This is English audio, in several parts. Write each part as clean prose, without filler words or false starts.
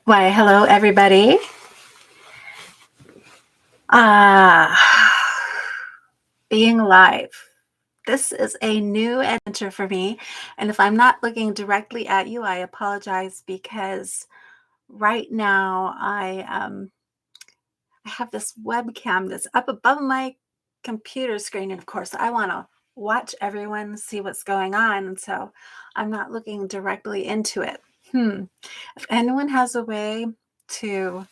Why, hello, everybody. Ah, being alive. This is a new adventure for me. And if I'm not looking directly at you, I apologize because right now I have this webcam that's up above my computer screen. And of course, I want to watch everyone see what's going on. And so I'm not looking directly into it. If anyone has a way to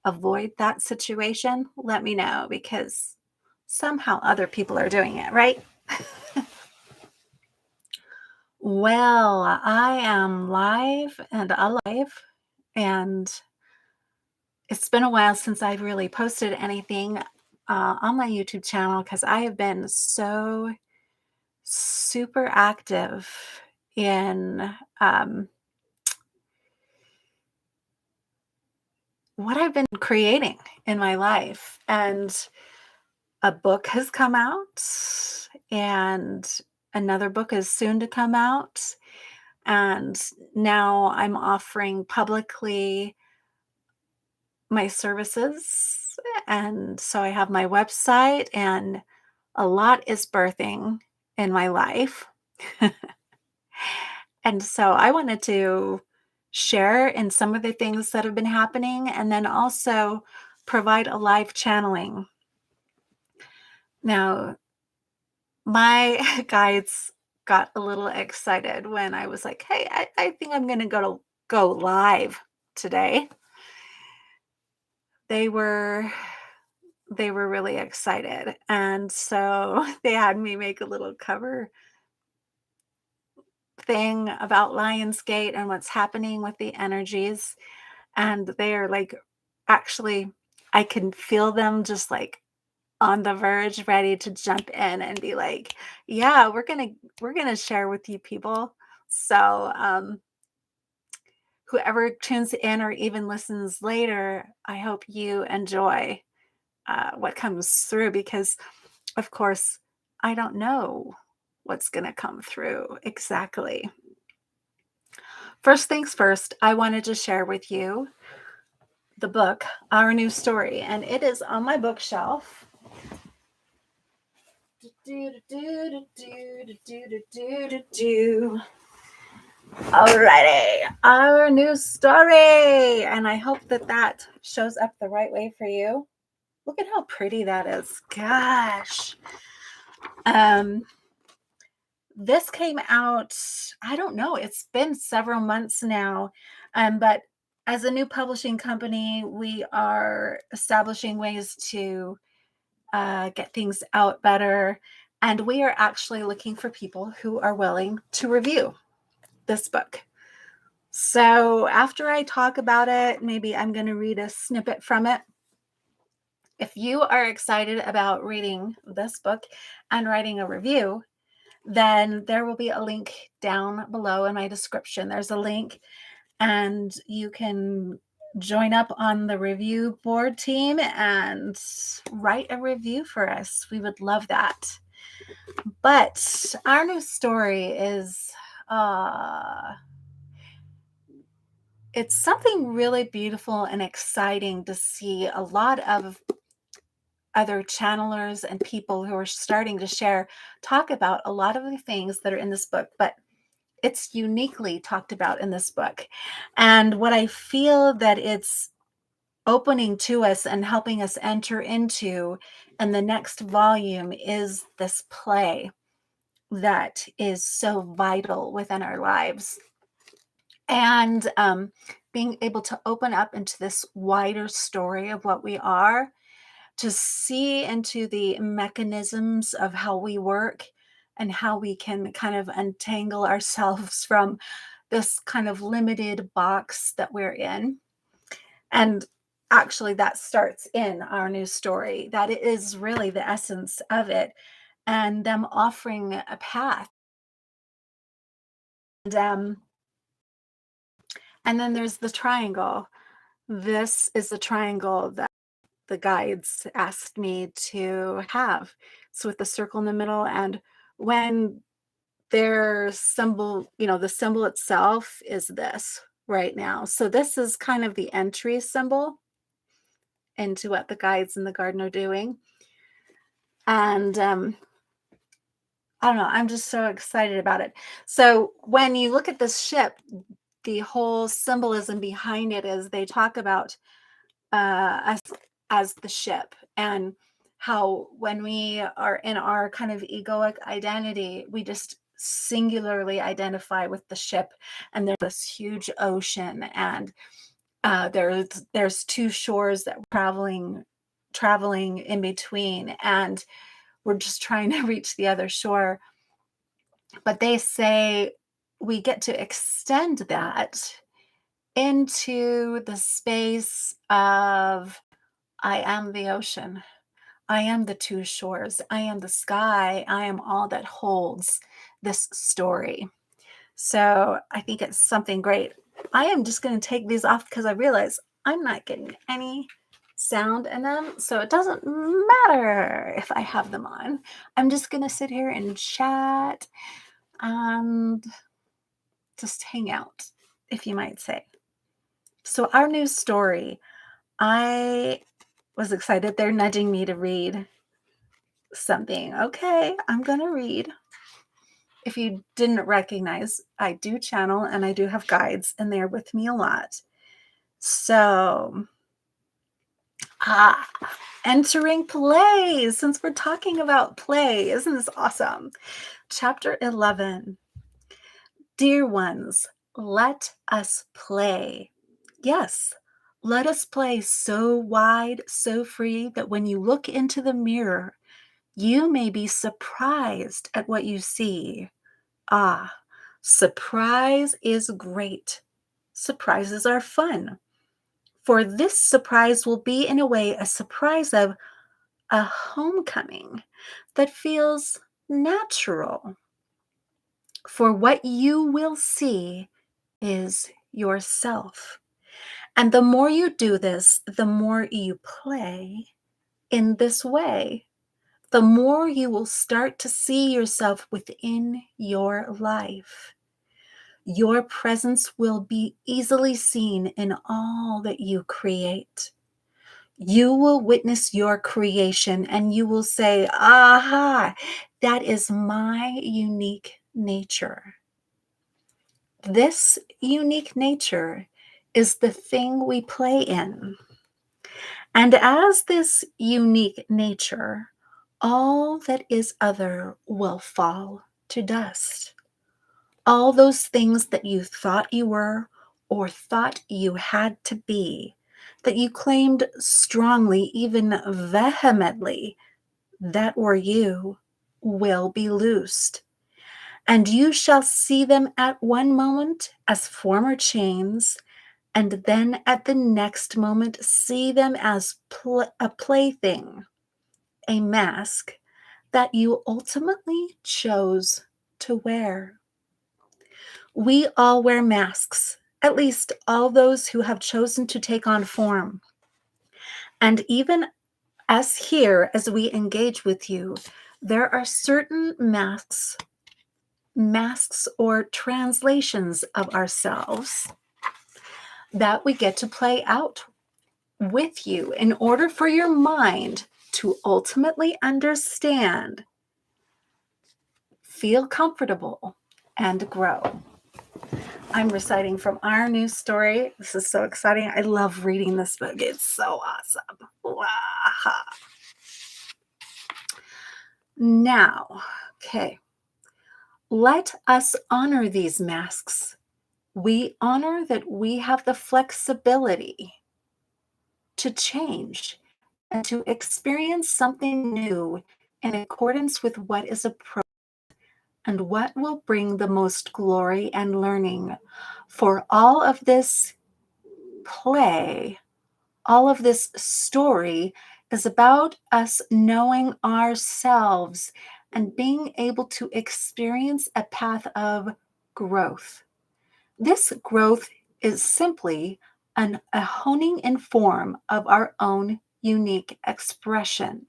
avoid that situation, let me know because somehow other people are doing it, right? Well, I am live and alive, and it's been a while since I've really posted anything on my YouTube channel because I have been so super active in what I've been creating in my life. And a book has come out, and another book is soon to come out. And now I'm offering publicly my services. And so I have my website, and a lot is birthing in my life. And so I wanted to share in some of the things that have been happening and then also provide a live channeling. Now, my guides got a little excited when I was like, "Hey, I think I'm gonna go live today." They were they were really excited, and so they had me make a little cover thing about Lionsgate and what's happening with the energies, and they are, like, actually I can feel them just, like, on the verge, ready to jump in and be like, "Yeah, we're gonna share with you people." So, whoever tunes in or even listens later, I hope you enjoy what comes through because, of course, I don't know what's gonna come through exactly. First things first, I wanted to share with you the book, Our New Story, and it is on my bookshelf. Alrighty, Our New Story, and I hope that that shows up the right way for you. Look at how pretty that is. Gosh. Um, this came out, I don't know, it's been several months now. But as a new publishing company, we are establishing ways to get things out better. And we are actually looking for people who are willing to review this book. So after I talk about it, maybe I'm going to read a snippet from it. If you are excited about reading this book and writing a review, then there will be a link down below in my description. There's a link, and you can join up on the review board team and write a review for us. We would love that. But our new story is it's something really beautiful and exciting to see a lot of other channelers and people who are starting to share talk about a lot of the things that are in this book, but it's uniquely talked about in this book. And what I feel that it's opening to us and helping us enter into in the next volume is this play that is so vital within our lives. And being able to open up into this wider story of what we are, to see into the mechanisms of how we work and how we can kind of untangle ourselves from this kind of limited box that we're in. And actually, that starts in Our New Story. That is really the essence of it. And them offering a path. And, and then there's the triangle. This is the triangle that the guides asked me to have. So with the circle in the middle, and when their symbol, the symbol itself is this, right now. So this is kind of the entry symbol into what the guides in the garden are doing. And I don't know, I'm just so excited about it. So when you look at this ship, the whole symbolism behind it is they talk about us as the ship, and how when we are in our kind of egoic identity, we just singularly identify with the ship, and there's this huge ocean, and there's two shores that we're traveling in between, and we're just trying to reach the other shore. But they say we get to extend that into the space of I am the ocean. I am the two shores. I am the sky. I am all that holds this story. So I think it's something great. I am just going to take these off because I realize I'm not getting any sound in them. So it doesn't matter if I have them on. I'm just going to sit here and chat and just hang out, if you might say. So our new story, I was excited. They're nudging me to read something. Okay, I'm going to read. If you didn't recognize, I do channel and I do have guides, and they're with me a lot. So, entering play, since we're talking about play, isn't this awesome? Chapter 11. Dear ones, let us play. Yes, let us play so wide, so free that when you look into the mirror, you may be surprised at what you see. Ah, surprise is great. Surprises are fun. For this surprise will be, in a way, a surprise of a homecoming that feels natural. For what you will see is yourself. And the more you do this, the more you play in this way, the more you will start to see yourself within your life. Your presence will be easily seen in all that you create. You will witness your creation and you will say, aha, that is my unique nature. This unique nature is the thing we play in. And as this unique nature, all that is other will fall to dust. All those things that you thought you were or thought you had to be, that you claimed strongly, even vehemently, that were you, will be loosed. And you shall see them at one moment as former chains, and then at the next moment see them as a plaything, a mask that you ultimately chose to wear. We all wear masks, at least all those who have chosen to take on form. And even us here, as we engage with you, there are certain masks or translations of ourselves that we get to play out with you in order for your mind to ultimately understand, feel comfortable, and grow. I'm reciting from our new story. This is so exciting. I love reading this book. It's so awesome. Wow. Now, okay, let us honor these masks. We honor that we have the flexibility to change and to experience something new in accordance with what is appropriate and what will bring the most glory and learning. For all of this play, all of this story is about us knowing ourselves and being able to experience a path of growth. This growth is simply a honing in form of our own unique expression.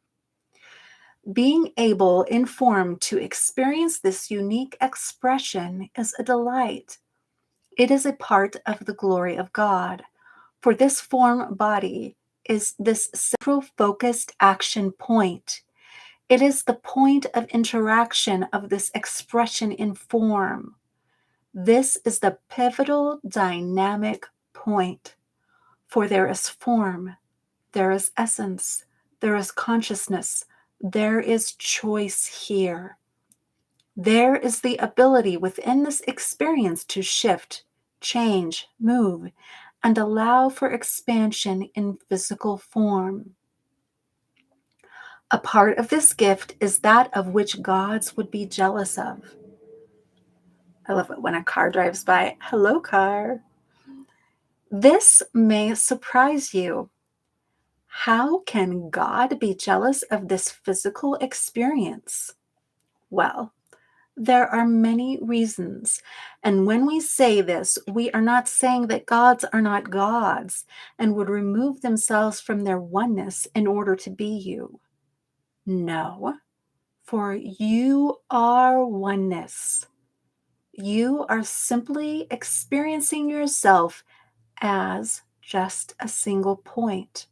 Being able in form to experience this unique expression is a delight. It is a part of the glory of God. For this form body is this central focused action point. It is the point of interaction of this expression in form. This is the pivotal dynamic point. For there is form, there is essence, there is consciousness, there is choice here. There is the ability within this experience to shift, change, move, and allow for expansion in physical form. A part of this gift is that of which gods would be jealous of. I love it when a car drives by. Hello, car. This may surprise you. How can God be jealous of this physical experience? Well, there are many reasons. And when we say this, we are not saying that gods are not gods and would remove themselves from their oneness in order to be you. No, for you are oneness. You are simply experiencing yourself as just a single point.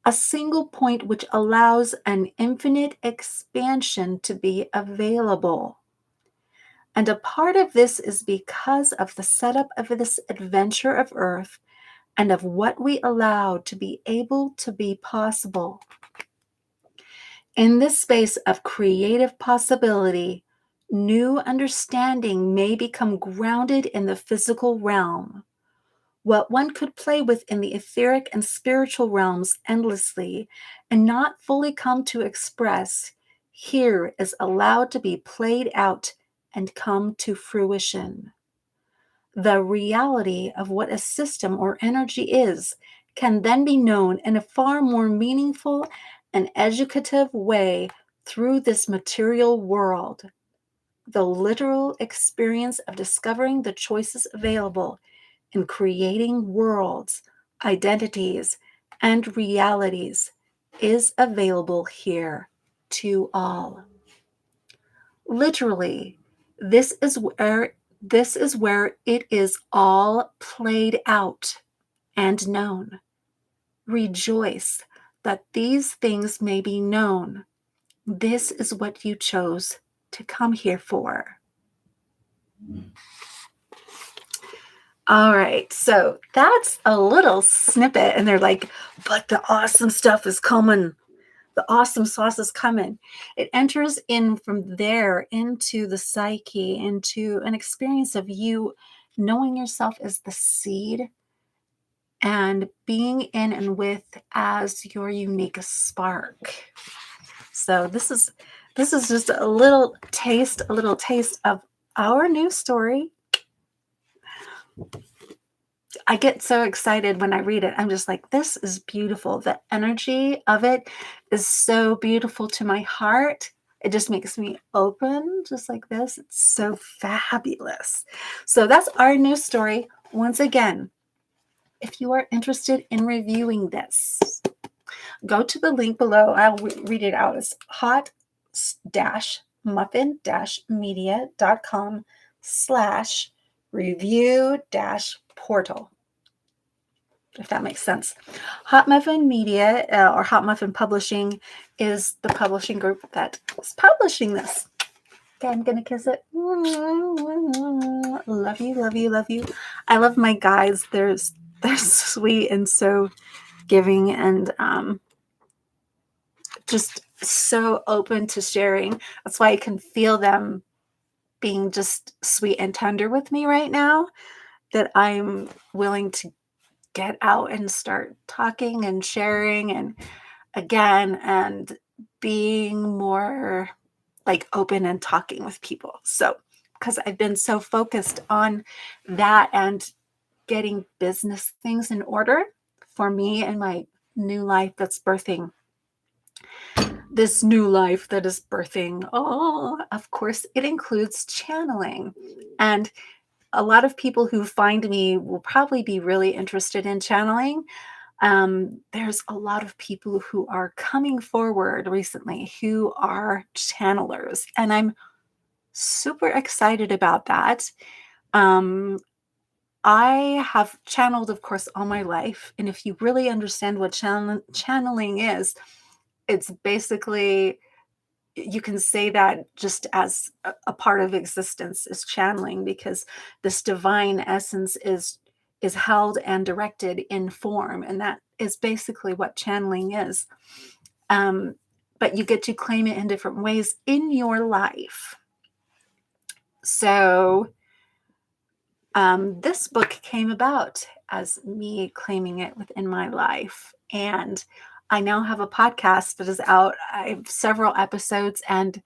A single point which allows an infinite expansion to be available. And a part of this is because of the setup of this adventure of Earth and of what we allow to be able to be possible. In this space of creative possibility, new understanding may become grounded in the physical realm. What one could play with in the etheric and spiritual realms endlessly and not fully come to express, here is allowed to be played out and come to fruition. The reality of what a system or energy is can then be known in a far more meaningful and educative way through this material world. The literal experience of discovering the choices available in creating worlds, identities, and realities is available here to all. Literally, this is where it is all played out and known. Rejoice that these things may be known. This is what you chose to come here for. All right, so that's a little snippet, and they're like, but the awesome stuff is coming. The awesome sauce is coming. It enters in from there into the psyche, into an experience of you knowing yourself as the seed and being in and with as your unique spark. So this is just a little taste of our new story. I get so excited when I read it. I'm just like, this is beautiful. The energy of it is so beautiful to my heart. It just makes me open just like this. It's so fabulous. So that's our new story. Once again, if you are interested in reviewing this, go to the link below. I'll read it out. It's hot-muffin-media.com/review-portal. If that makes sense. Hot Muffin Media or Hot Muffin Publishing is the publishing group that is publishing this. Okay, I'm going to kiss it. Love you, love you, love you. I love my guys. They're sweet and so giving and just so open to sharing. That's why I can feel them being just sweet and tender with me right now, that I'm willing to get out and start talking and sharing and being more like open and talking with people. So, because I've been so focused on that and getting business things in order for me and my new life that's birthing. This new life that is birthing. Oh, of course, it includes channeling. And a lot of people who find me will probably be really interested in channeling. There's a lot of people who are coming forward recently who are channelers, and I'm super excited about that. I have channeled, of course, all my life, and if you really understand what channeling is, it's basically you can say that just as a part of existence is channeling because this divine essence is held and directed in form, and that is basically what channeling is. Um, but you get to claim it in different ways in your life. So this book came about as me claiming it within my life. And I now have a podcast that is out. I have several episodes, and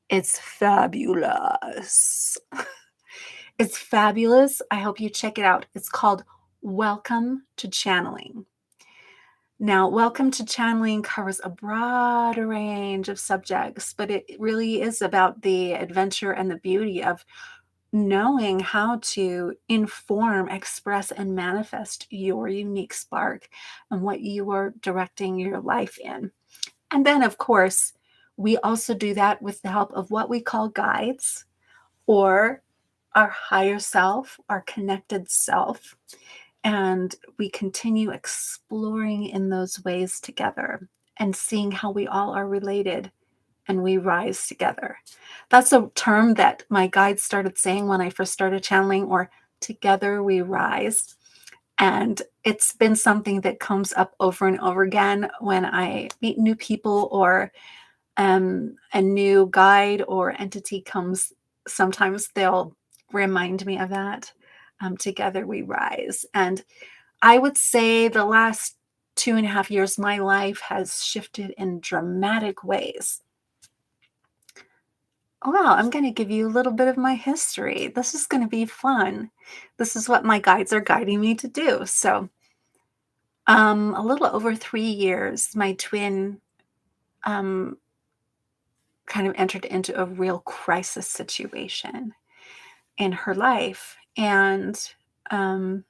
it's fabulous. It's fabulous. I hope you check it out. It's called Welcome to Channeling. Now, Welcome to Channeling covers a broad range of subjects, but it really is about the adventure and the beauty of knowing how to inform, express, and manifest your unique spark and what you are directing your life in. And then, of course, we also do that with the help of what we call guides or our higher self, our connected self. And we continue exploring in those ways together and seeing how we all are related and we rise together. That's a term that my guide started saying when I first started channeling, or together we rise. And it's been something that comes up over and over again when I meet new people or a new guide or entity comes. Sometimes they'll remind me of that. Together we rise. And I would say the last 2.5 years, my life has shifted in dramatic ways. Oh, wow, I'm going to give you a little bit of my history. This is going to be fun. This is what my guides are guiding me to do. So, a little over 3 years, my twin um, kind of entered into a real crisis situation in her life, um, and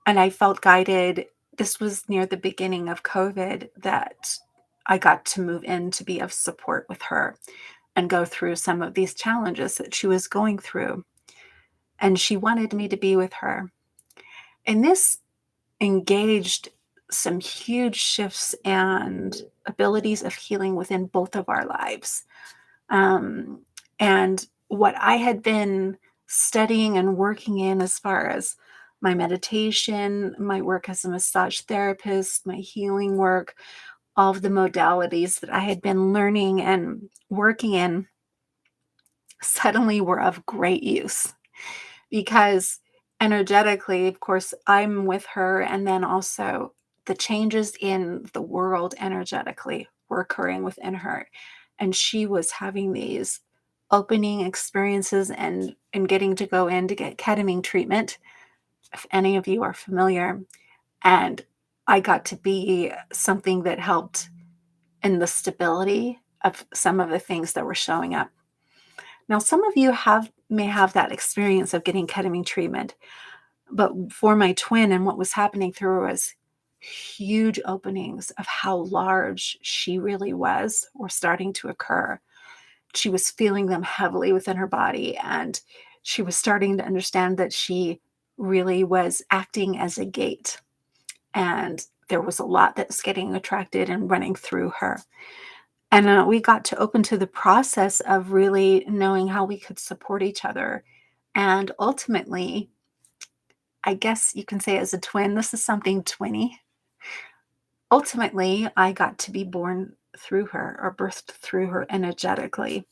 I felt guided. This was near the beginning of COVID that I got to move in to be of support with her and go through some of these challenges that she was going through. And she wanted me to be with her. And this engaged some huge shifts and abilities of healing within both of our lives. Um, and what I had been studying and working in as far as my meditation, my work as a massage therapist, my healing work, all of the modalities that I had been learning and working in suddenly were of great use because energetically, of course, I'm with her. And then also the changes in the world energetically were occurring within her. And she was having these opening experiences and getting to go in to get ketamine treatment, if any of you are familiar. And I got to be something that helped in the stability of some of the things that were showing up. Now, some of you may have that experience of getting ketamine treatment, but for my twin and what was happening through her was huge openings of how large she really was were starting to occur. She was feeling them heavily within her body, and she was starting to understand that she really was acting as a gate. And there was a lot that was getting attracted and running through her. And we got to open to the process of really knowing how we could support each other. And ultimately, I guess you can say as a twin, this is something twinny. Ultimately, I got to be born through her or birthed through her energetically.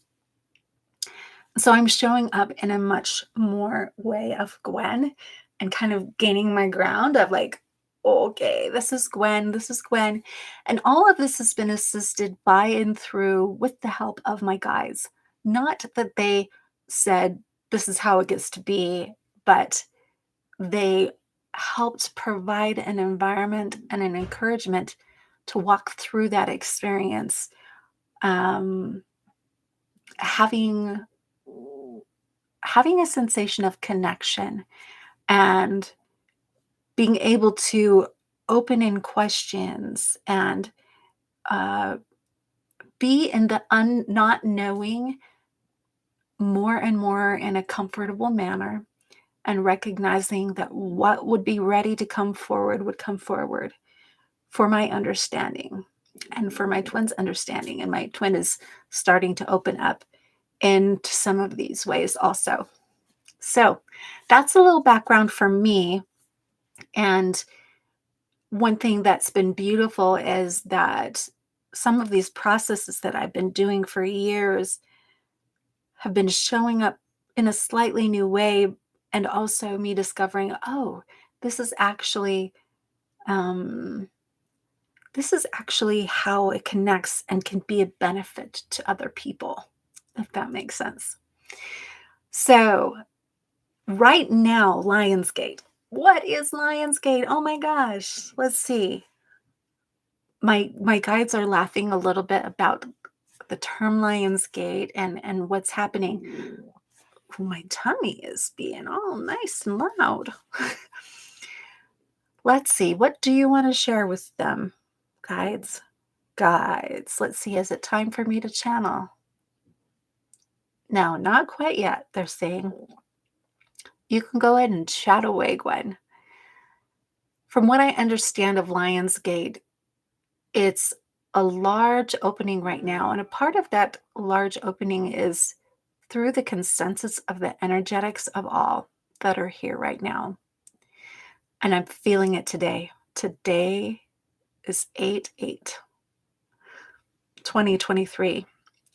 So I'm showing up in a much more way of Gwen and kind of gaining my ground of like, okay, this is Gwen, this is Gwen. And all of this has been assisted by and through with the help of my guides. Not that they said this is how it gets to be, but they helped provide an environment and an encouragement to walk through that experience, um, having having a sensation of connection and being able to open in questions and uh, be in the not knowing more and more in a comfortable manner and recognizing that what would be ready to come forward would come forward for my understanding and for my twin's understanding. And my twin is starting to open up into some of these ways also. So that's a little background for me. And one thing that's been beautiful is that some of these processes that I've been doing for years have been showing up in a slightly new way, and also me discovering, oh, this is actually um, this is actually how it connects and can be a benefit to other people, if that makes sense. So right now, Lionsgate. What is Lionsgate? Oh my gosh. Let's see. My guides are laughing a little bit about the term Lionsgate and what's happening. Oh, my tummy is being all nice and loud. Let's see. What do you want to share with them, guides? Guides. Let's see. Is it time for me to channel? No, not quite yet. They're saying you can go ahead and chat away, Gwen. From what I understand of Lionsgate, it's a large opening right now. And a part of that large opening is through the consensus of the energetics of all that are here right now. And I'm feeling it today. Today is 8/8/2023.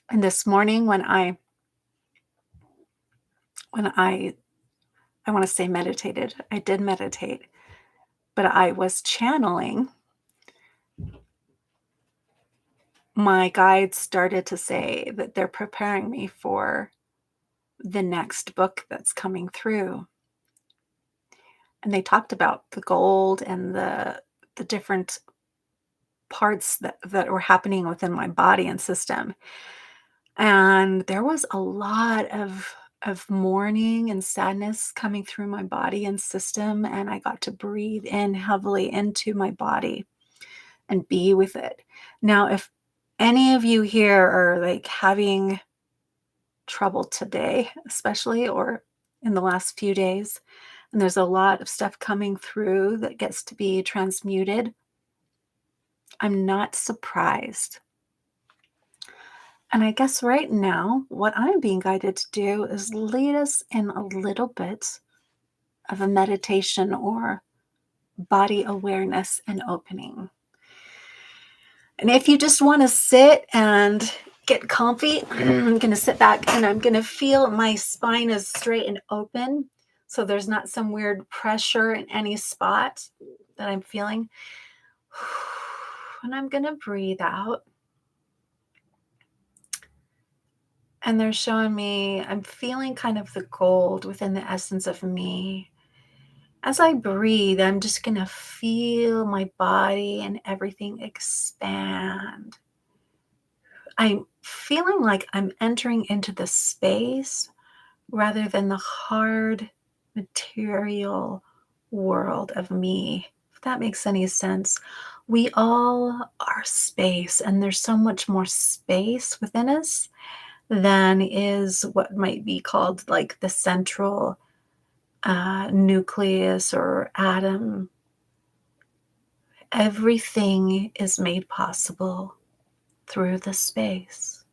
And this morning when I want to say meditated, I did meditate, but I was channeling. My guides started to say that they're preparing me for the next book that's coming through. And they talked about the gold and the different parts that were happening within my body and system. And there was a lot of mourning and sadness coming through my body and system, and I got to breathe in heavily into my body and be with it. Now, if any of you here are like having trouble today, especially, or in the last few days, and there's a lot of stuff coming through that gets to be transmuted, I'm not surprised. And I guess right now, what I'm being guided to do is lead us in a little bit of a meditation or body awareness and opening. And if you just want to sit and get comfy, I'm going to sit back and I'm going to feel my spine is straight and open. So there's not some weird pressure in any spot that I'm feeling. And I'm going to breathe out. And they're showing me, I'm feeling kind of the gold within the essence of me. As I breathe, I'm just going to feel my body and everything expand. I'm feeling like I'm entering into the space rather than the hard material world of me, if that makes any sense. We all are space, and there's so much more space within us than is what might be called like the central nucleus or atom. Everything is made possible through the space.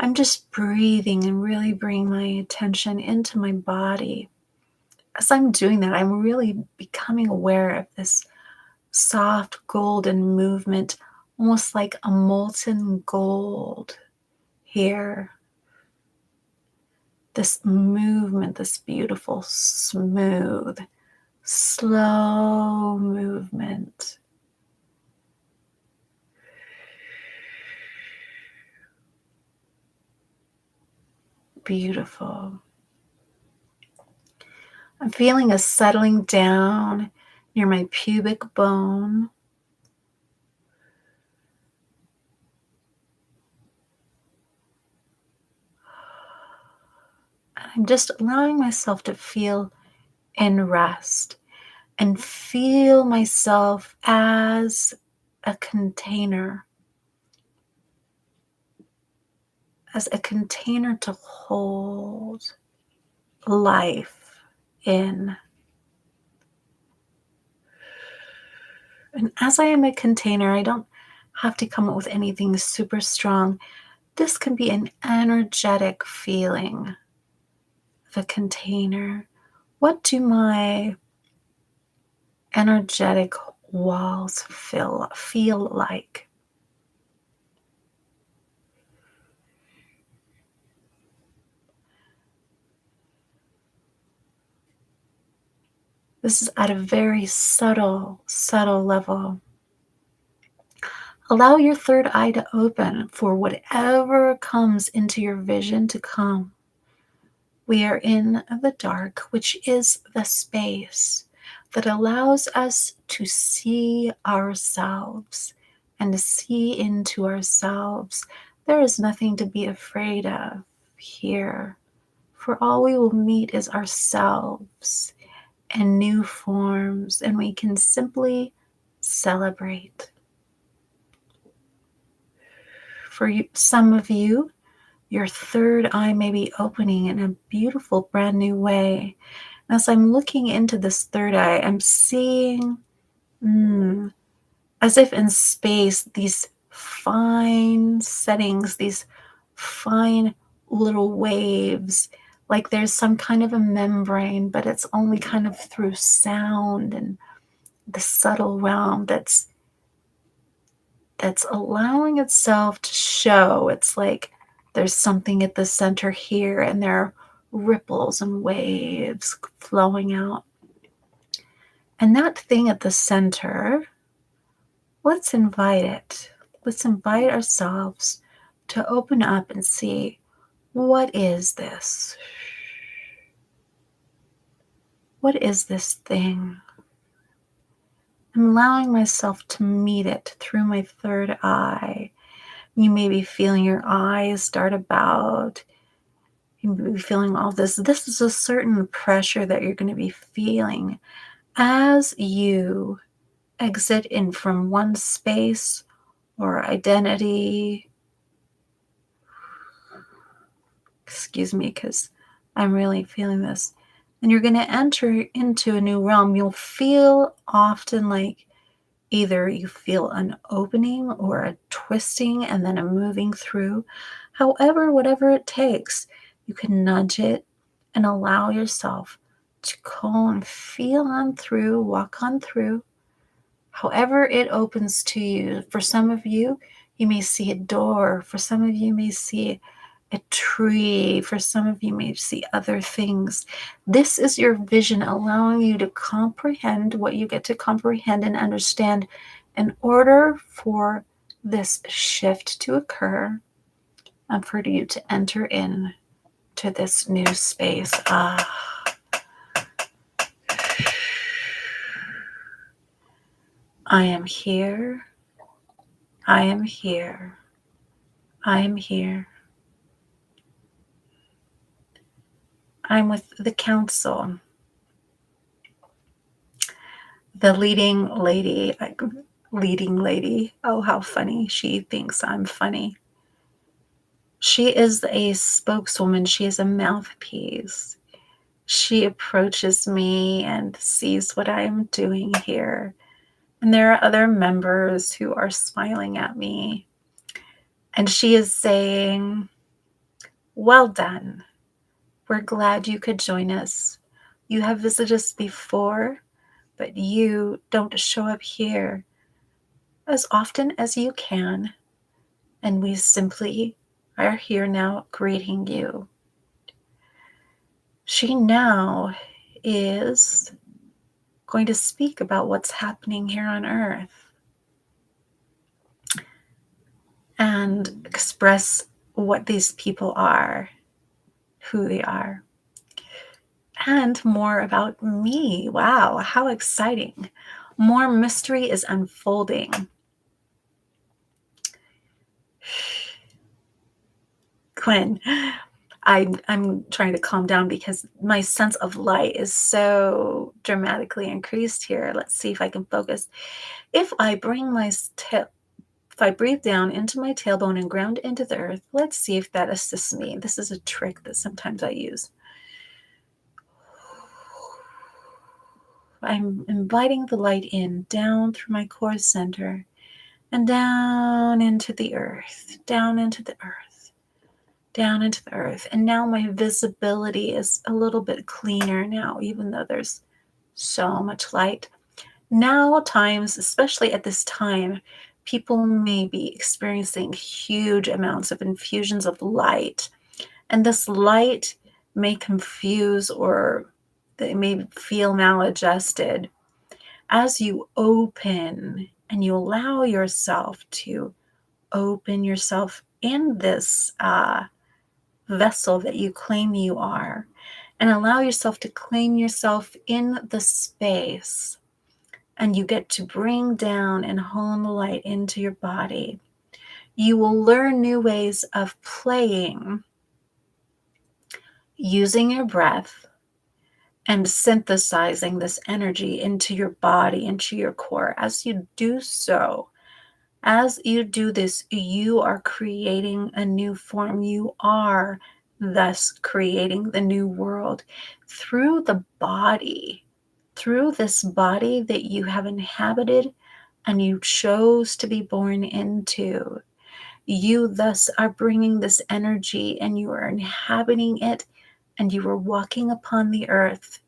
I'm just breathing and really bringing my attention into my body. As I'm doing that, I'm really becoming aware of this soft golden movement, almost like a molten gold here. This movement, this beautiful, smooth, slow movement. Beautiful. I'm feeling a settling down near my pubic bone. I'm just allowing myself to feel in rest and feel myself as a container as a container to hold life in. And as I am a container, I don't have to come up with anything super strong. This can be an energetic feeling of a container. What do my energetic walls feel like? This is at a very subtle, subtle level. Allow your third eye to open for whatever comes into your vision to come. We are in the dark, which is the space that allows us to see ourselves and to see into ourselves. There is nothing to be afraid of here, for all we will meet is ourselves and new forms, and we can simply celebrate. For you, some of you, your third eye may be opening in a beautiful, brand new way. As I'm looking into this third eye, I'm seeing, as if in space, these fine settings, these fine little waves, like there's some kind of a membrane, but it's only kind of through sound and the subtle realm that's allowing itself to show. It's like there's something at the center here, and there are ripples and waves flowing out. And that thing at the center, let's invite it. Let's invite ourselves to open up and see, what is this? What is this thing? I'm allowing myself to meet it through my third eye. You may be feeling your eyes dart about. You may be feeling all this. This is a certain pressure that you're going to be feeling as you exit in from one space or identity. Excuse me, because I'm really feeling this. And you're going to enter into a new realm. You'll feel often like either you feel an opening or a twisting and then a moving through. However, whatever it takes, you can nudge it and allow yourself to go and feel on through, walk on through, however it opens to you. For some of you, you may see a door. For some of you may see a tree. For some of you may see other things. This is your vision, allowing you to comprehend what you get to comprehend and understand in order for this shift to occur and for you to enter in to this new space. I am here. I am here. I am here. I'm with the council. The leading lady. Oh, how funny. She thinks I'm funny. She is a spokeswoman. She is a mouthpiece. She approaches me and sees what I am doing here. And there are other members who are smiling at me. And she is saying, well done. We're glad you could join us. You have visited us before, but you don't show up here as often as you can. And we simply are here now greeting you. She now is going to speak about what's happening here on Earth and express what these people are, who they are, and more about me. Wow, how exciting. More mystery is unfolding. Quinn, I'm trying to calm down because my sense of light is so dramatically increased here. Let's see if I can focus. If I bring my if I breathe down into my tailbone and ground into the earth, let's see if that assists me. This is a trick that sometimes I use. I'm inviting the light in, down through my core center, and down into the earth, down into the earth, down into the earth. And now my visibility is a little bit cleaner now, even though there's so much light. Now times, especially at this time, people may be experiencing huge amounts of infusions of light. And this light may confuse or they may feel maladjusted. As you open and you allow yourself to open yourself in this vessel that you claim you are, and allow yourself to claim yourself in the space, and you get to bring down and hone the light into your body, you will learn new ways of playing using your breath and synthesizing this energy into your body, into your core. As you do so, as you do this, you are creating a new form. You are thus creating the new world through the body, through this body that you have inhabited and you chose to be born into. You thus are bringing this energy and you are inhabiting it, and you are walking upon the earth,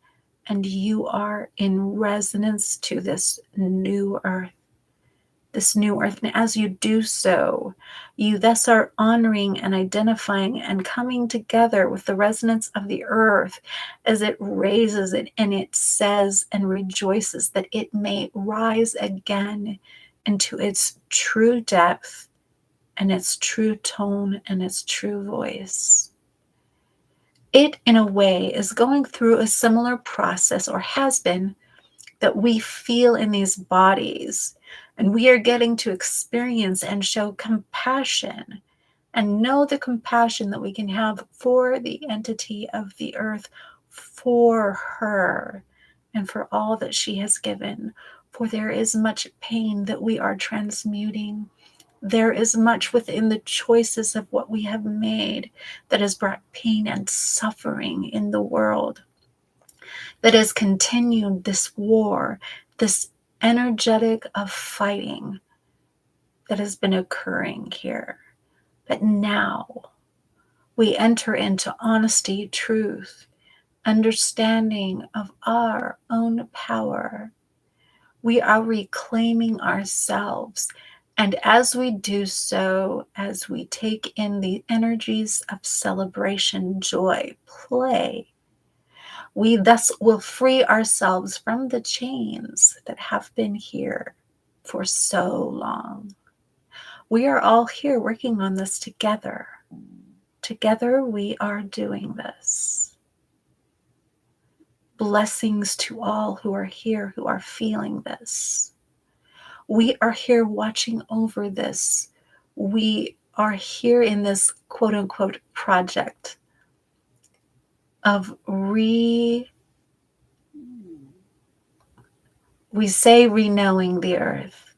and you are in resonance to this new earth. This new earth. And as you do so, you thus are honoring and identifying and coming together with the resonance of the earth as it raises it and it says and rejoices that it may rise again into its true depth and its true tone and its true voice. It, in a way, is going through a similar process, or has been, that we feel in these bodies. And we are getting to experience and show compassion and know the compassion that we can have for the entity of the earth, for her, and for all that she has given. For there is much pain that we are transmuting. There is much within the choices of what we have made that has brought pain and suffering in the world, that has continued this war, this energetic of fighting that has been occurring here. But now we enter into honesty, truth, understanding of our own power. We are reclaiming ourselves. And as we do so, as we take in the energies of celebration, joy, play, we thus will free ourselves from the chains that have been here for so long. We are all here working on this together. Together we are doing this. Blessings to all who are here, who are feeling this. We are here watching over this. We are here in this quote unquote project of we say reknowing the earth,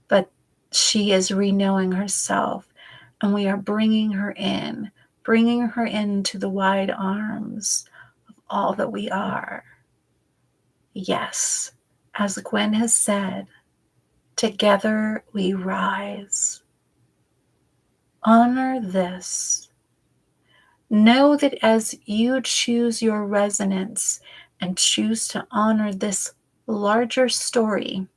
but she is reknowing herself, and we are bringing her into the wide arms of all that we are. Yes, as Gwen has said, together we rise. Honor this. Know that as you choose your resonance and choose to honor this larger story,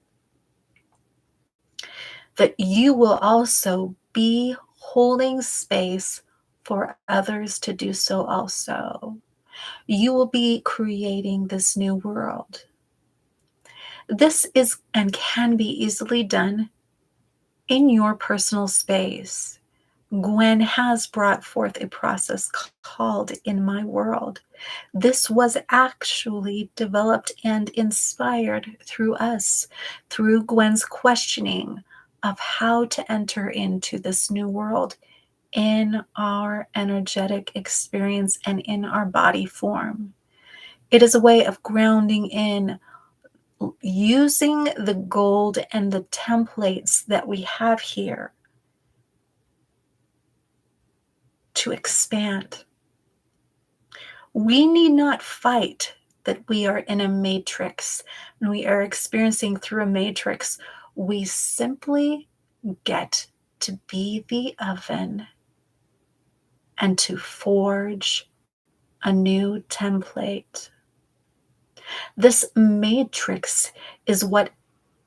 that you will also be holding space for others to do so also. You will be creating this new world. This is and can be easily done in your personal space. Gwen has brought forth a process called In My World. This was actually developed and inspired through us, through Gwen's questioning of how to enter into this new world in our energetic experience and in our body form. It is a way of grounding in using the gold and the templates that we have here to expand. We need not fight that we are in a matrix and we are experiencing through a matrix. We simply get to be the oven and to forge a new template. This matrix is what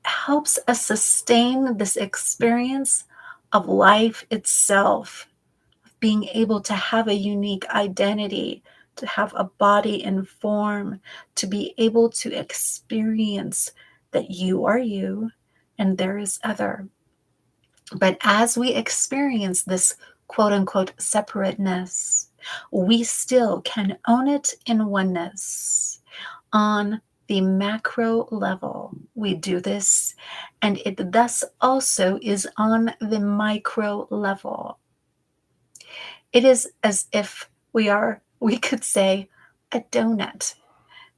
helps us sustain this experience of life itself, being able to have a unique identity, to have a body and form, to be able to experience that you are you and there is other. But as we experience this quote unquote separateness, we still can own it in oneness. On the macro level, we do this, and it thus also is on the micro level. It is as if we could say, a donut.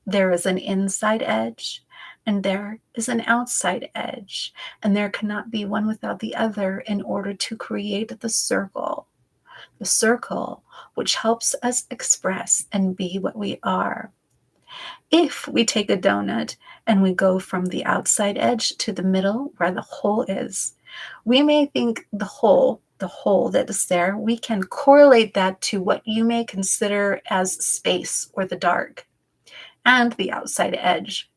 There is an inside edge and there is an outside edge, and there cannot be one without the other in order to create the circle which helps us express and be what we are. If we take a donut and we go from the outside edge to the middle where the hole is, we may think the hole that is there, we can correlate that to what you may consider as space or the dark and the outside edge.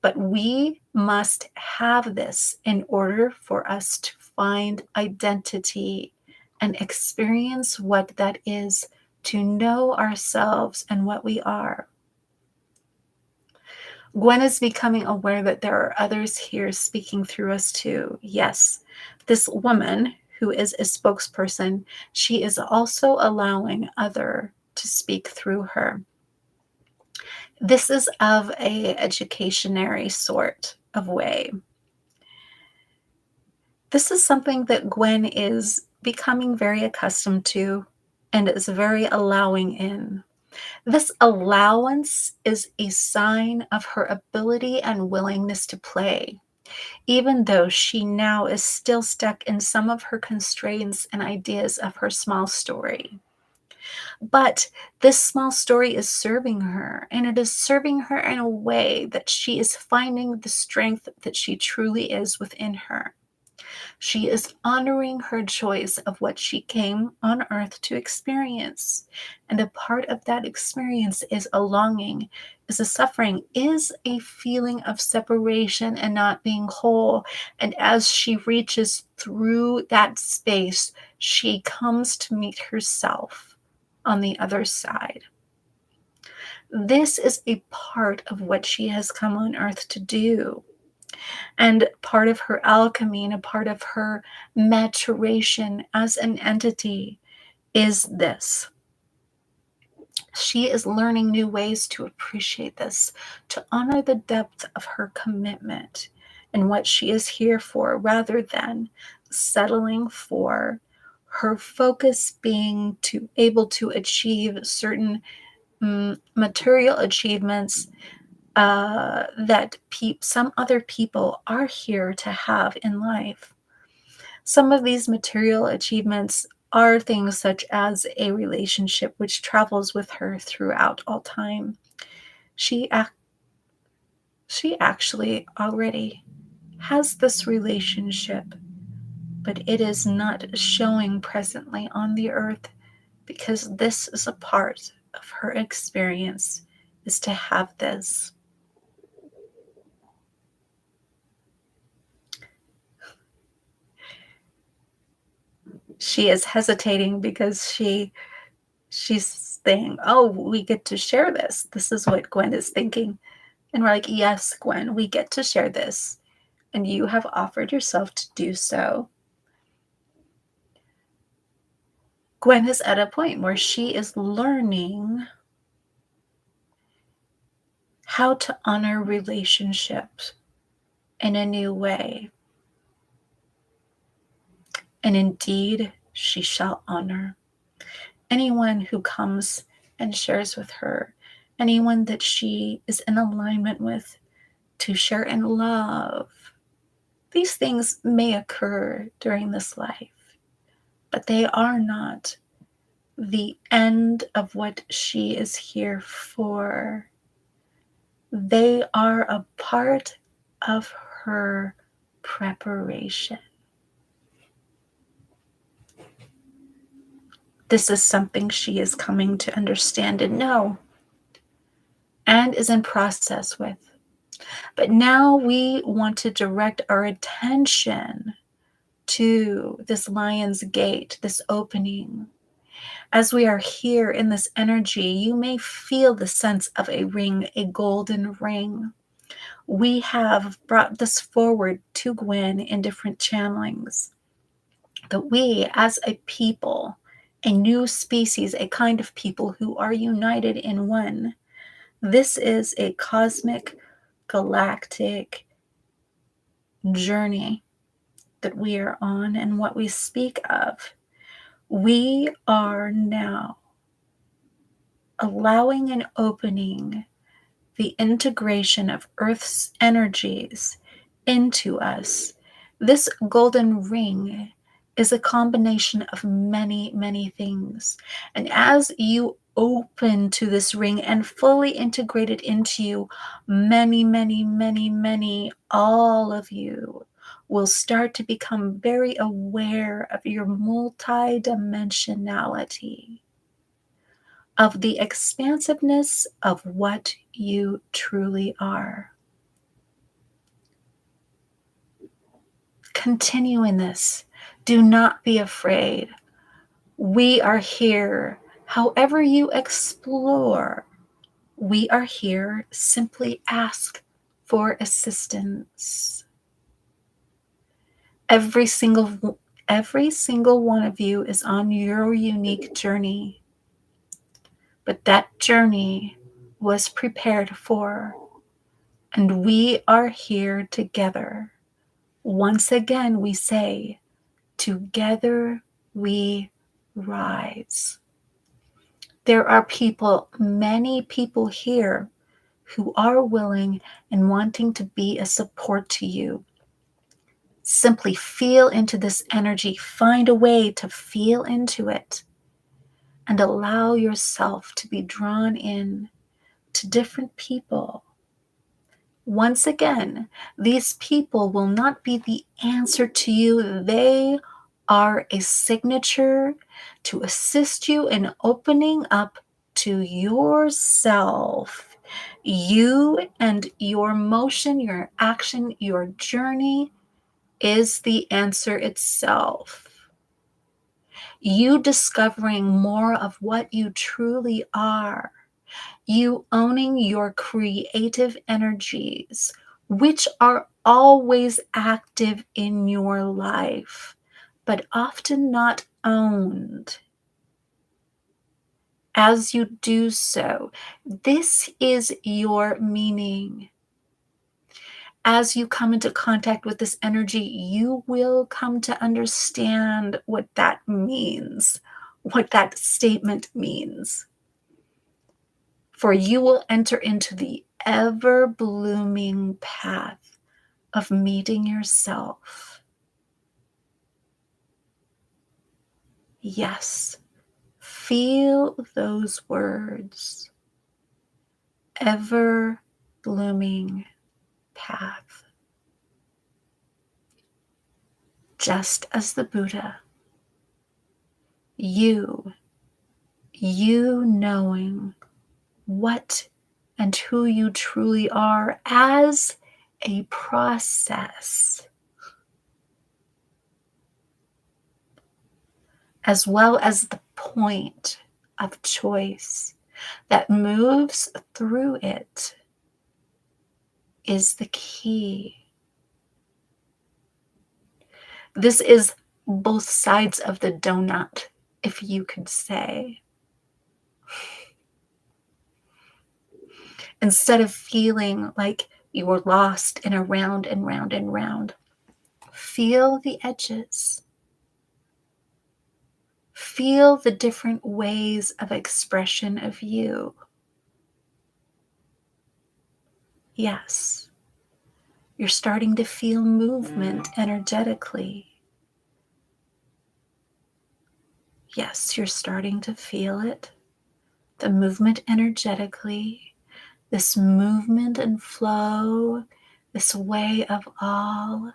But we must have this in order for us to find identity and experience what that is, to know ourselves and what we are. Gwen is becoming aware that there are others here speaking through us too. Yes, this woman who is a spokesperson, she is also allowing other to speak through her. This is of a educationary sort of way. This is something that Gwen is becoming very accustomed to and is very allowing in. This allowance is a sign of her ability and willingness to play, even though she now is still stuck in some of her constraints and ideas of her small story. But this small story is serving her, and it is serving her in a way that she is finding the strength that she truly is within her. She is honoring her choice of what she came on earth to experience. And a part of that experience is a longing, is a suffering, is a feeling of separation and not being whole. And as she reaches through that space, she comes to meet herself on the other side. This is a part of what she has come on earth to do. And part of her alchemy and a part of her maturation as an entity is this. She is learning new ways to appreciate this, to honor the depth of her commitment and what she is here for, rather than settling for her focus being to able to achieve certain material achievements that some other people are here to have in life. Some of these material achievements are things such as a relationship which travels with her throughout all time. She actually already has this relationship, but it is not showing presently on the earth, because this is a part of her experience, is to have this. She is hesitating because she's saying, oh, we get to share this. This is what Gwen is thinking. And we're like, yes, Gwen, we get to share this. And you have offered yourself to do so. Gwen is at a point where she is learning how to honor relationships in a new way. And indeed, she shall honor anyone who comes and shares with her, anyone that she is in alignment with, to share in love. These things may occur during this life, but they are not the end of what she is here for. They are a part of her preparation. This is something she is coming to understand and know and is in process with. But now we want to direct our attention to this lion's gate, this opening. As we are here in this energy, you may feel the sense of a ring, a golden ring. We have brought this forward to Gwen in different channelings. That we, as a people, a new species, a kind of people who are united in one, this is a cosmic, galactic journey that we are on and what we speak of. We are now allowing and opening the integration of Earth's energies into us. This golden ring is a combination of many, many things. And as you open to this ring and fully integrate it into you, many, many, many, many, all of you will start to become very aware of your multidimensionality, of the expansiveness of what you truly are. Continue in this. Do not be afraid. We are here. However you explore, we are here. Simply ask for assistance. Every single one of you is on your unique journey. But that journey was prepared for, and we are here together. Once again, we say, together we rise. There are people, many people here who are willing and wanting to be a support to you. Simply feel into this energy. Find a way to feel into it and allow yourself to be drawn in to different people. Once again, these people will not be the answer to you. They are a signature to assist you in opening up to yourself. You and your motion, your action, your journey is the answer itself. You discovering more of what you truly are. You owning your creative energies, which are always active in your life, but often not owned. As you do so, this is your meaning. As you come into contact with this energy, you will come to understand what that means, what that statement means. For you will enter into the ever-blooming path of meeting yourself. Yes, feel those words. Ever-blooming path. Just as the Buddha, you knowing what and who you truly are as a process, as well as the point of choice that moves through it, is the key. This is both sides of the donut, if you could say. Instead of feeling like you were lost in a round and round and round, feel the edges. Feel the different ways of expression of you. Yes, You're starting to feel movement energetically. Yes, you're starting to feel it. The movement energetically, this movement and flow, this way of all.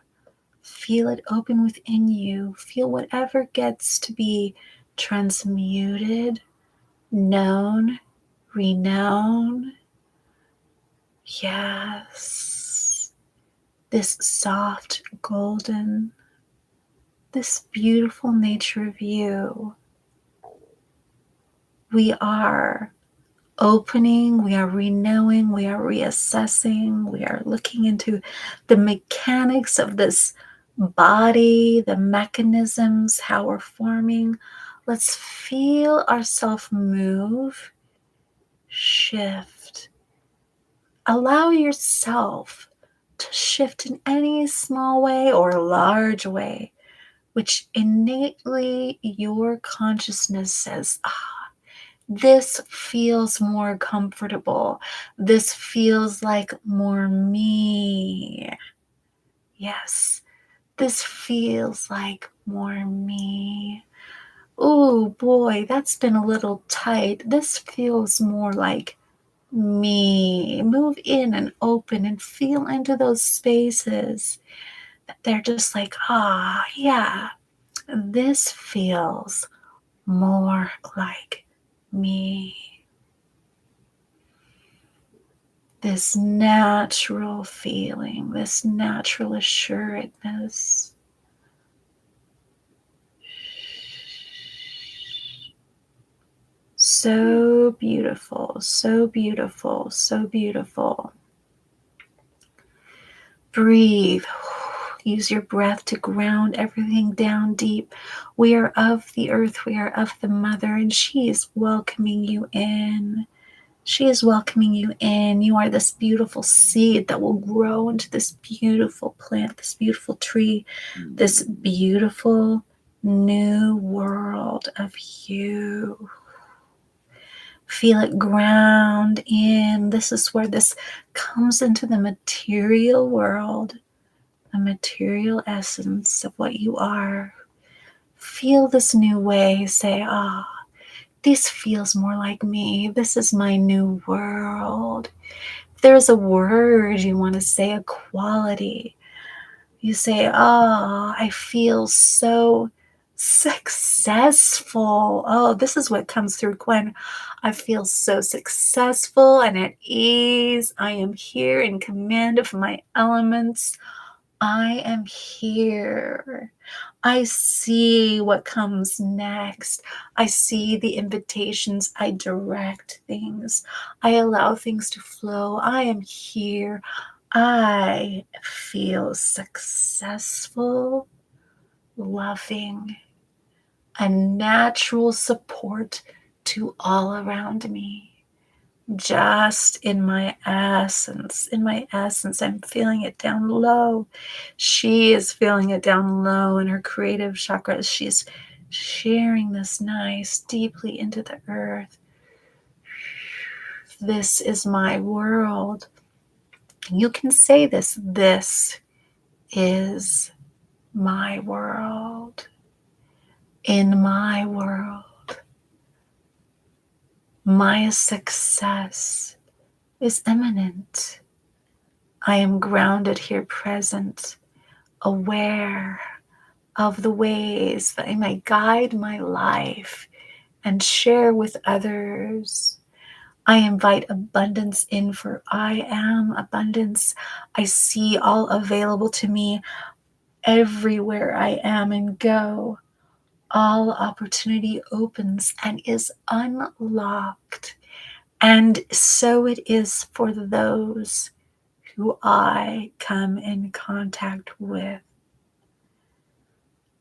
Feel it open within you. Feel whatever gets to be transmuted, known, renowned. Yes. This soft golden, this beautiful nature of you. We are opening, we are renewing, we are reassessing, we are looking into the mechanics of this body, the mechanisms, how we're forming. Let's feel ourselves move, shift. Allow yourself to shift in any small way or large way, which innately your consciousness says, this feels more comfortable. This feels like more me. Yes, this feels like more me. Oh boy, that's been a little tight. This feels more like me. Move in and open and feel into those spaces. They're just like, yeah, this feels more like me. This natural feeling, this natural assuredness. So beautiful, so beautiful, so beautiful. Breathe. Use your breath to ground everything down deep. We are of the earth, we are of the mother, and she is welcoming you in. She is welcoming you in. You are this beautiful seed that will grow into this beautiful plant, this beautiful tree, this beautiful new world of you. Feel it ground in. This is where this comes into the material world, the material essence of what you are. Feel this new way. Say, this feels more like me. This is my new world. If there's a word you want to say, a quality, you say, I feel so successful. Oh, this is what comes through, Gwen. I feel so successful and at ease. I am here in command of my elements. I am here. I see what comes next. I see the invitations. I direct things. I allow things to flow. I am here. I feel successful, loving, a natural support to all around me. Just in my essence, I'm feeling it down low. She is feeling it down low in her creative chakras. She's sharing this nice deeply into the earth. This is my world. You can say this. This is my world. In my world, my success is imminent. I am grounded here, present, aware of the ways that I may guide my life and share with others. I invite abundance in, for I am abundance. I see all available to me everywhere I am and go. All opportunity opens and is unlocked. And so it is for those who I come in contact with.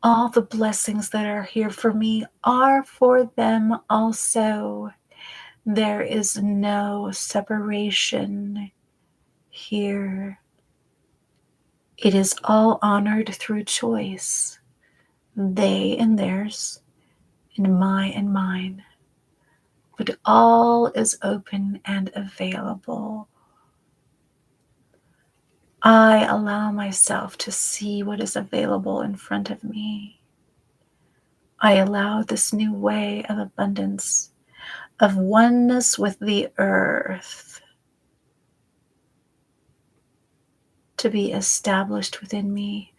All the blessings that are here for me are for them also. There is no separation here. It is all honored through choice. They and theirs, and my and mine. But all is open and available. I allow myself to see what is available in front of me. I allow this new way of abundance, of oneness with the earth, to be established within me.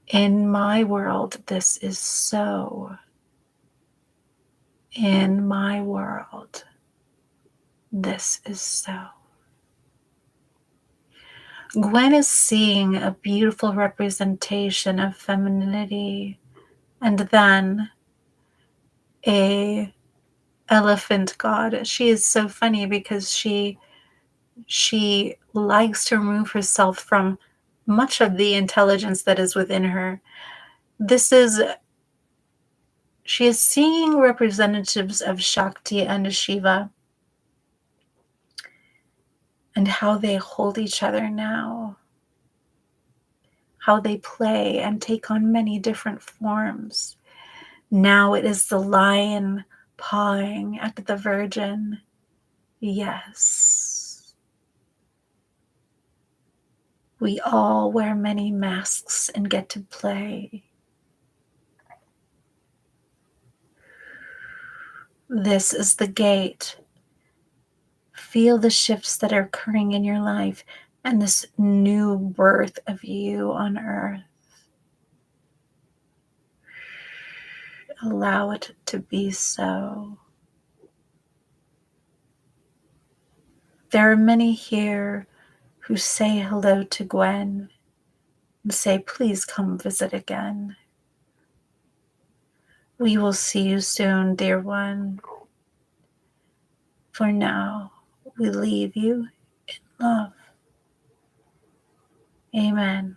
In my world, this is so. In my world, this is so. Gwen is seeing a beautiful representation of femininity, and then a elephant god. She is so funny because she likes to remove herself from much of the intelligence that is within her. She is seeing representatives of Shakti and Shiva and how they hold each other now, how they play and take on many different forms. Now it is the lion pawing at the virgin. Yes. We all wear many masks and get to play. This is the gate. Feel the shifts that are occurring in your life and this new birth of you on earth. Allow it to be so. There are many here who say hello to Gwen and say, please come visit again. We will see you soon, dear one. For now, we leave you in love. Amen.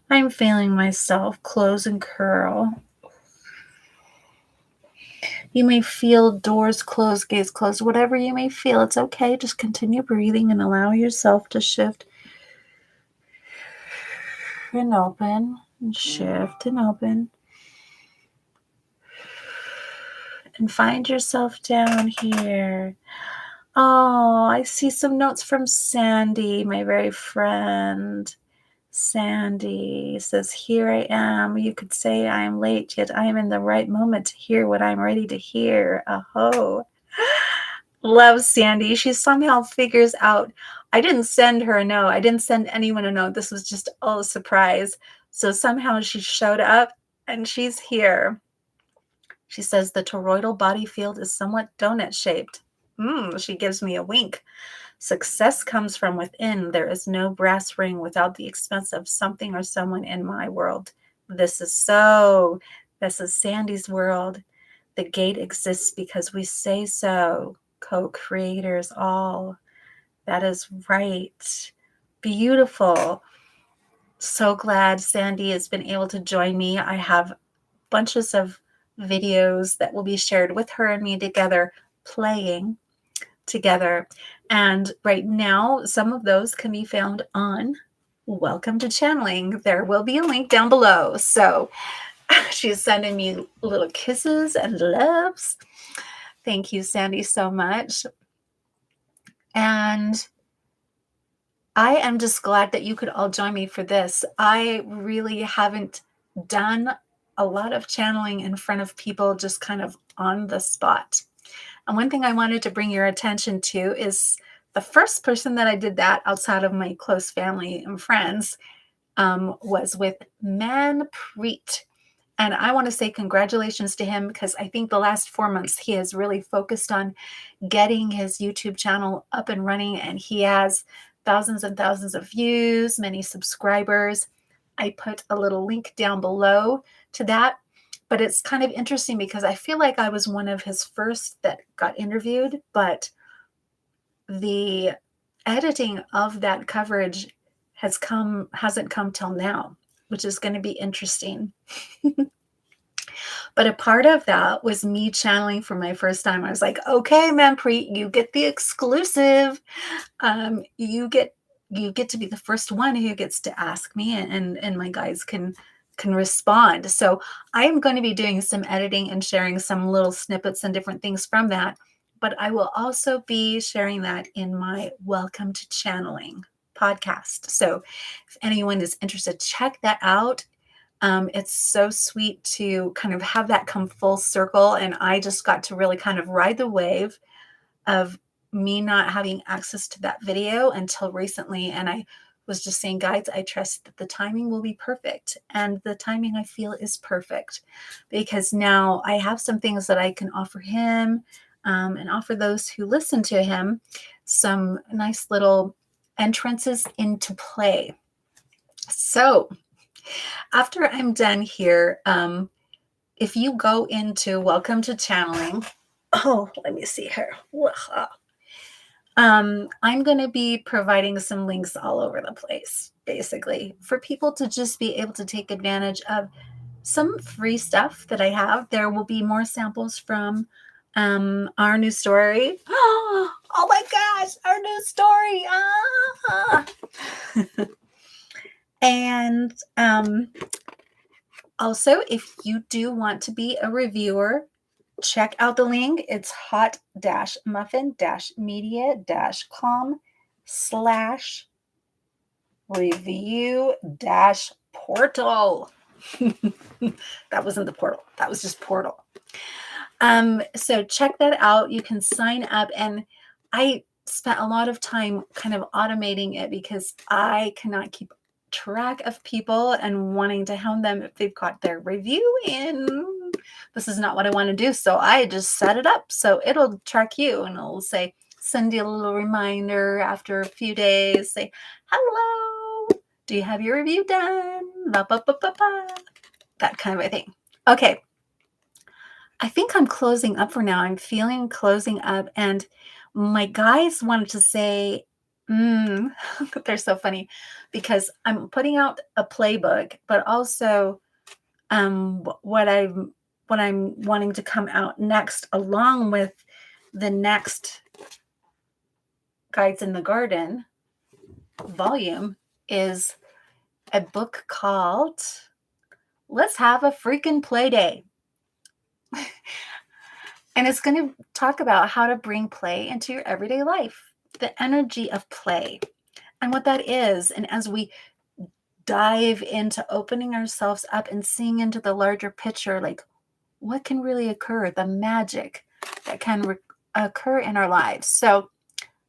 I'm feeling myself close and curl. You may feel doors close, gates close, whatever you may feel. It's okay. Just continue breathing and allow yourself to shift and open and shift and open. And find yourself down here. Oh, I see some notes from Sandy, my very friend. Sandy says, here I am. You could say I am late, yet I am in the right moment to hear what I'm ready to hear. Aho. Love Sandy. She somehow figures out. I didn't send her a note. I didn't send anyone a note. This was just all a surprise. So somehow she showed up and she's here. She says the toroidal body field is somewhat donut shaped. She gives me a wink. Success comes from within. There is no brass ring without the expense of something or someone in my world. This is so. This is Sandy's world. The gate exists because we say so. Co-creators all. That is right. Beautiful. So glad Sandy has been able to join me. I have bunches of videos that will be shared with her and me together, playing together. And right now, some of those can be found on Welcome to Channeling. There will be a link down below. So she's sending me little kisses and loves. Thank you, Sandy, so much. And I am just glad that you could all join me for this. I really haven't done a lot of channeling in front of people just kind of on the spot. And one thing I wanted to bring your attention to is the first person that I did that outside of my close family and friends was with Manpreet. And I want to say congratulations to him because I think the last 4 months he has really focused on getting his YouTube channel up and running. And he has thousands and thousands of views, many subscribers. I put a little link down below to that. But it's kind of interesting because I feel like I was one of his first that got interviewed, but the editing of that coverage hasn't come till now, which is going to be interesting. But a part of that was me channeling for my first time. I was like, okay, Manpreet, you get the exclusive. You get to be the first one who gets to ask me, and my guides can respond. So I am going to be doing some editing and sharing some little snippets and different things from that. But I will also be sharing that in my Welcome to Channeling podcast. So if anyone is interested, check that out. It's so sweet to kind of have that come full circle. And I just got to really kind of ride the wave of me not having access to that video until recently. And I was just saying, guys, I trust that the timing will be perfect. And the timing I feel is perfect because now I have some things that I can offer him and offer those who listen to him some nice little entrances into play. So after I'm done here, if you go into Welcome to Channeling, let me see here. I'm going to be providing some links all over the place, basically, for people to just be able to take advantage of some free stuff that I have. There will be more samples from our new story. Oh my gosh, our new story. And also, if you do want to be a reviewer, check out the link. It's hot-muffin-media.com/review-portal. That wasn't the portal. That was just portal. So check that out. You can sign up, and I spent a lot of time kind of automating it because I cannot keep track of people and wanting to hound them if they've got their review in. This is not what I want to do. So I just set it up so it'll track you and it'll say, send you a little reminder after a few days, say, hello, do you have your review done? Ba, ba, ba, ba, ba. That kind of a thing. Okay. I think I'm closing up for now. I'm feeling closing up. And my guys wanted to say, they're so funny because I'm putting out a playbook, but also what I'm wanting to come out next, along with the next Guides in the Garden volume, is a book called Let's Have a Freaking Play Day. And it's going to talk about how to bring play into your everyday life, the energy of play and what that is. And as we dive into opening ourselves up and seeing into the larger picture, like what can really occur, the magic that can occur in our lives. So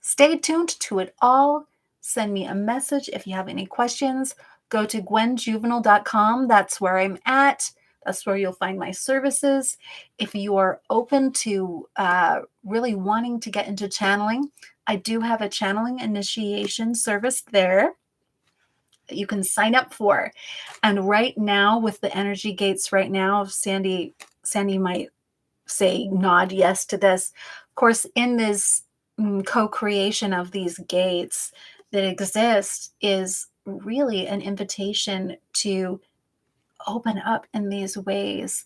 stay tuned to it all. Send me a message if you have any questions. Go to gwenjuvenile.com. That's where I'm at. That's where you'll find my services. If you are open to really wanting to get into channeling, I do have a channeling initiation service there that you can sign up for. And right now, with the energy gates right now, Sandy might say nod yes to this. Of course, in this co-creation of these gates that exist is really an invitation to open up in these ways.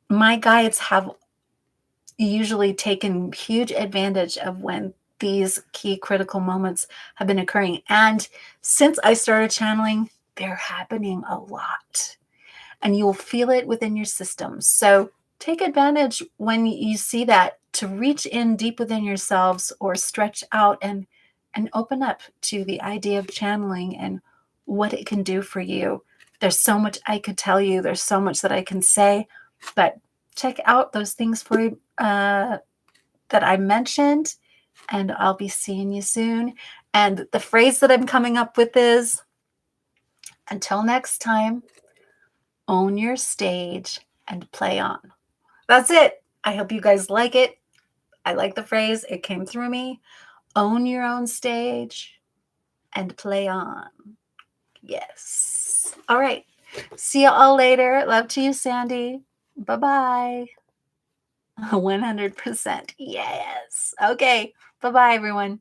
My guides have usually taken huge advantage of when these key critical moments have been occurring. And since I started channeling, they're happening a lot. And you'll feel it within your system. So take advantage when you see that to reach in deep within yourselves or stretch out and open up to the idea of channeling and what it can do for you. There's so much I could tell you. There's so much that I can say, but check out those things for you that I mentioned, and I'll be seeing you soon. And the phrase that I'm coming up with is, until next time, own your stage and play on. That's it. I hope you guys like it. I like the phrase. It came through me. Own your own stage and play on. Yes. All right. See you all later. Love to you, Sandy. Bye-bye. 100%. Yes. Okay. Bye-bye, everyone.